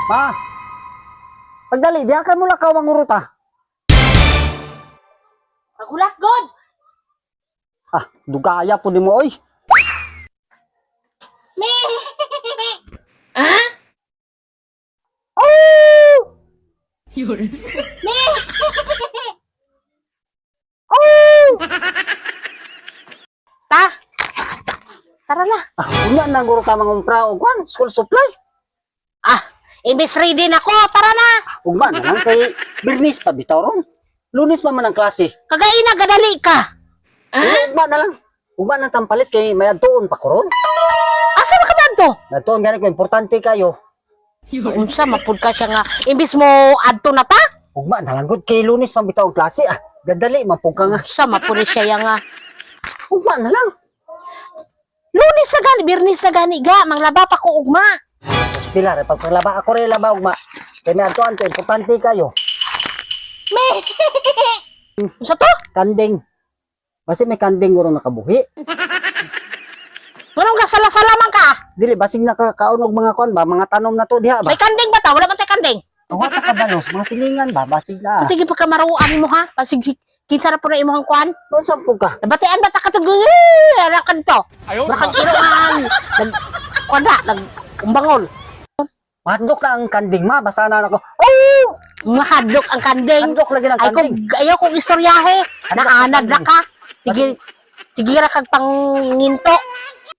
Ma, pagdali, diya ka mo lakaw mangurot ah. Pagulat, God! Ah, dugaya po di mo, oy. Me! Ha? Oh! Yun. Me! Oh! Ta! Tara na. Ah, unya na guro ka mangumpra og kwan, school supply. Ah, imbis ready na ko. Tara na. Ugma na lang kay Bernis pa bitaw ron. Lunes pa man ang klase. Kagain na, gadali ka. Ugma na lang. Ugma na tampalit kay may adtuon pa ko ron. Asa na ka to? Adtuon gani ko importante kayo. Unsa mapud ka siya nga. Imbis mo adto na ta? Ugma na lang gud kay Lunes pa bitaw ang klase ah. Gadali man pug ka nga. Sa mapud siya nga. Ugma na lang. Lunes sa gani, Birnis sa gani ga. Manglaba pa ko ugma. Pilar, pagpaglaba ako rin laba ugma. Kay may adtuon kay importante kayo. Me! Unsa to? Kanding. Basi may kanding guro nakabuhi. Manong gasala-sala man ka? Dili basig nakakaon og mga kwan ba, mga tanom na to diha ba. May kanding ba ta? Wala man tay kanding. Awa ta kabalos, mga silingan ba, basig na. Sige pa ka maruan mo ha. Pasig kinsa na po na imong kwan. Doon sampo ka. Nabatian ba ta ka to? Ala ka dito. Baka kiruan. Kwan ba? Umbangol. Mahadlok na ang kanding ma, basa na ako. Oh! Mahadlok ang kanding. Handok lagi ng Ay kung kanding. ayaw kong istoryahe. Naanad na ka. Sige ra kag panginto.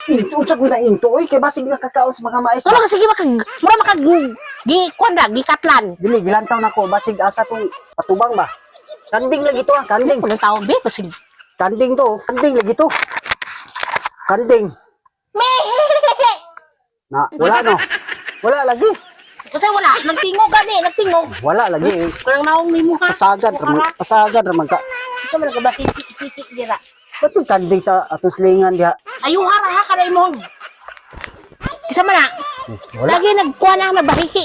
Into sa ko na into, oy, kay basig nakakaon sa mga mais. Wala ka sige mura makag kwanda gikatlan. Dili gilantaw nako, basig asa tong patubang ba. Kanding lagi to ah, kanding. Pag tao be pasig. Kanding to, kanding lagi to. Kanding. Na, wala no. Wala lagi. Kasi wala nagtingog gani, nagtingog. Wala lagi. Kulang naong nimo ha. Pasagad raman ka. Ito man ka bakit dira. Basig kanding sa atong silingan diha. Ayuhar ha kada imong. Isa man na. Wala. Lagi nagkuha na bahihi.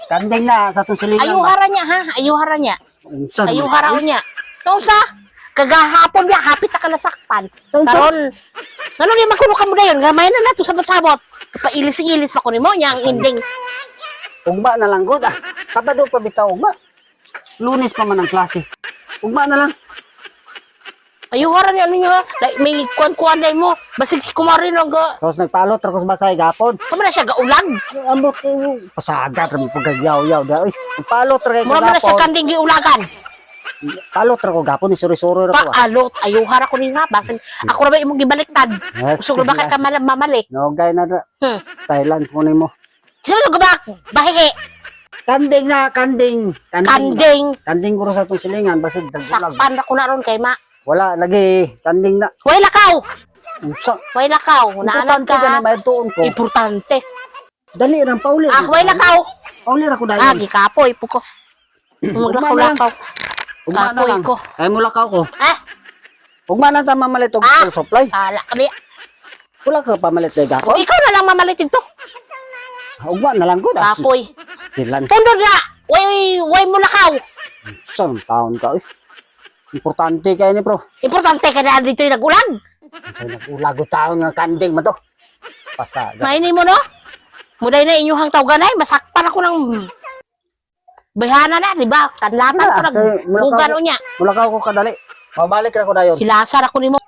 Kanding na sa atong silingan ba. Ayuhara niya ha, ayuhara niya. Unsa naman? Ayuhara niya. Tong sa kagahapon niya hapit ka nasakpan. Karon ngano ni makuno ka mo dayon, gamay na nato sabot-sabot. Pailis-ilis pa ko nimo nya ang ending. Ugma na lang gud ah. Sabado pa bitaw ugma. Lunes pa man ang klase. Ugma na lang. Ayuhara niya ano niya, like, may kuan-kuan day mo. Basig si kumari no ga. Sos nagpalot ra ko sa basay gapon. Kamo na siya gaulag. Ambot ko pasagad ra mo pagyaw-yaw da oy. Palot ra ko Mura man na siya gapon. kanding giulagan. Palot ra ko gapon ni suri-suri ra ko. Ah. Paalot, ayuhara ko ni nga. Basig ako ra ba imong gibaliktad. Yes, Gusto ko ba ka mamalik? Nogay na da. Thailand ko nimo. Sino ko ba? Bahihi. Kanding na, kanding. Kanding. Kanding ko ra sa atong silingan basig dagdag. Sakpan ako na ron kay ma. Wala lagi kanding na. Way lakaw. Unsa? Way lakaw. Naanan Importante ka na ka. may tuon ko. Importante. Dali ra pauli. Ah, way lakaw. Pauli ra ko Ah, dayon. gikapoy po ko. Maglakaw-lakaw. Ugma na Kapoy lang. ko. Ay mo lakaw ko. Ah, Ugma na ta mamalit og Ah. school supply. kala kami. Wala ka pamalit kay gapon. Ikaw na lang mamalitin to. Ugma na lang gud. Kapoy. Stilan. Tundod na. Way mo lakaw. Sang taon ka. Importante kay ni bro. Importante ka na dito yung nagulan. Ay nagulago taon nga kanding man to. Pasaga. Mainin mo no? Muday na inyong tawganay. Masakpan ako ng bayhana na, di ba? Tadlatan ko Ah, kay, nagbugan o niya. Mulakaw ko kadali. Mabalik ra ko dayon. Hilasar ako ni mo.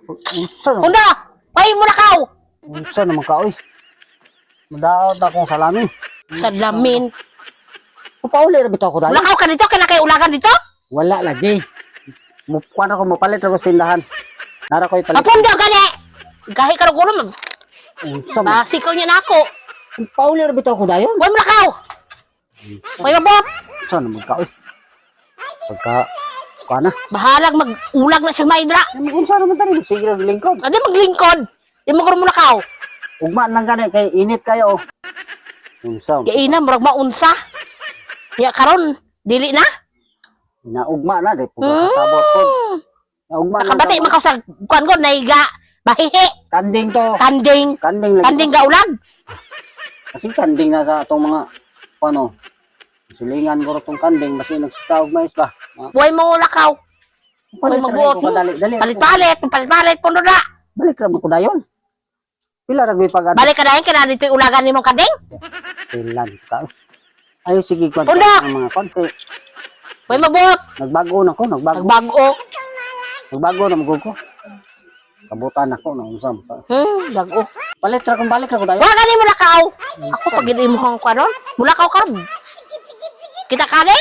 Unsa? Kundo! Way mo lakaw! Unsa naman ka oy? Madaot akong salami. Sa lamin. Pauli ra bitaw ko dayon. Lakaw ka dito? Kaya kayo ulagan dito? Wala lagi. Kuan ako mapalit ra ko sa tindahan. Nara ko ipalit. Mapundo gani! Gahi ka rin ulo. Unsa man? Basi ko niya na ako. Pauli ra bitaw ko dayon. Way mo lakaw! Way mabot! Unsa naman ka oy? Pagka kuan na. Bahalag mag-ulag na siya maidra. Unsa naman tani? Sige ra lingkod. Adi maglingkod. Di mo mo lakaw. Ugma nang gani kay init kayo. Unsa? Kaya ina, murag maunsa. Ya karon dili na. Naugma na di pud sabot ko. Naugma na. Nakabati man ka sa kuan ko naiga. Bahihi. Kanding to. Kanding. Kanding lagi. Kanding gaulag. Kasi kanding na sa atong mga ano. Silingan ko tong kanding basi nagtawag mais ba. Buhay mo lakaw. Palit magbuot. dali. Palit-palit, puno na. Balik ra mo ko dayon. Pila ra gyud pag Balik ka dahil, kaya dito yung ulagan ni mong kading. Pilan ka. Ay sige ko Unda! ang mga konti. May mabot. Nagbago na ko, nagbago. Nagbago. Nagbago na magug ko. Kabutan ako na usab. Bago. Palit ra kung balik ako dayon. Wa gani mo lakaw. Ako pag hindi mo kang karon. Mulakaw ka. Kita kani?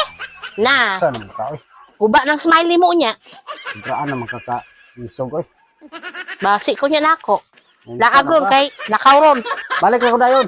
Na. Sa naman ka oy. Uba ng smiley mo niya. Graan na makaka isog oy. Basi ko niya nako. Laag ron kay lakaw ron. Balik ako dayon.